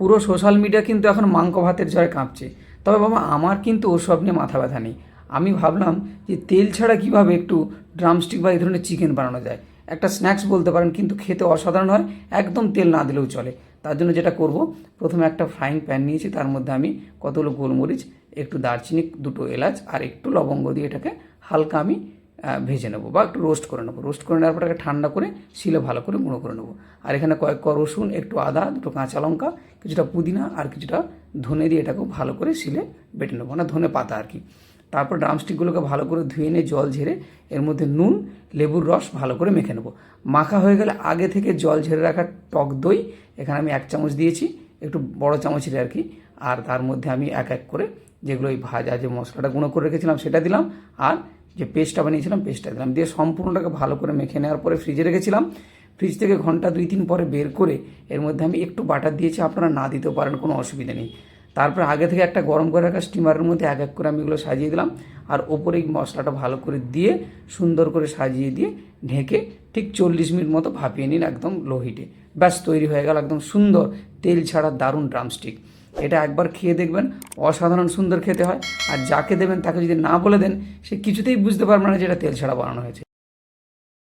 পুরো social media কিন্তু এখন মাংস ভাতের জয় কাঁপছে। তবে বাবা আমার কিন্তু ওসব নিয়ে মাথা ব্যথা নেই। আমি ভাবলাম যে তেল ছাড়া কীভাবে একটু ড্রামস্টিক বা এই ধরনের চিকেন বানানো যায়। একটা স্ন্যাক্স বলতে পারেন, কিন্তু খেতে অসাধারণ হয়, একদম তেল না দিলেও চলে। তার জন্য যেটা করব, প্রথমে একটা ফ্রাইং প্যান নিয়েছি, তার মধ্যে আমি কতগুলো গোলমরিচ, একটু দারচিনি, দুটো এলাচ আর একটু লবঙ্গ দিয়ে এটাকে হালকা আমি ভেজে নেবো বা একটু রোস্ট করে নেবো। রোস্ট করে নেওয়ার পর এটাকে ঠান্ডা করে শিলে ভালো করে গুঁড়ো করে নেবো। আর এখানে কয়েক কোয়া রসুন, একটু আদা, দুটো কাঁচা লঙ্কা, কিছুটা পুদিনা আর কিছুটা ধনে দিয়ে এটাকেও ভালো করে শিলে বেটে নেবো, না ধনে পাতা আর কি। তারপর ড্রামস্টিকগুলোকে ভালো করে ধুয়ে নিয়ে জল ঝেড়ে এর মধ্যে নুন, লেবুর রস ভালো করে মেখে নেবো। মাখা হয়ে গেলে আগে থেকে জল ঝেড়ে রাখা টক দই এখানে আমি 1 চামচ দিয়েছি, একটু বড় চামচের আর কি। আর তার মধ্যে আমি এক এক করে যেগুলো ওই ভাজা যে মশলাটা গুঁড়ো করে রেখেছিলাম সেটা দিলাম, আর যে পেস্টটা বানিয়েছিলাম পেস্টটা দিলাম, দিয়ে সম্পূর্ণটাকে ভালো করে মেখে নেওয়ার পরে ফ্রিজে রেখেছিলাম। ফ্রিজ থেকে ঘন্টা 2-3 পরে বের করে এর মধ্যে আমি একটু বাটার দিয়েছি, আপনারা না দিতেও পারেন, কোনো অসুবিধা নেই। তারপর আগে থেকে একটা গরম করে রাখা স্টিমারের মধ্যে এক এক করে আমি এগুলো সাজিয়ে দিলাম, আর ওপরে এই মশলাটা ভালো করে দিয়ে সুন্দর করে সাজিয়ে দিয়ে ঢেকে ঠিক 40 মিনিট মতো ভাপিয়ে নিন একদম লো হিটে। ব্যাস তৈরি হয়ে গেল একদম সুন্দর তেল ছাড়া দারুণ ড্রামস্টিক। এটা একবার খেয়ে দেখবেন, অসাধারণ সুন্দর খেতে হয়। আর যাকে দেবেন তাকে যদি না বলে দেন, সে কিছুতেই বুঝতে পারবে না যে এটা তেল ছাড়া বানানো হয়েছে।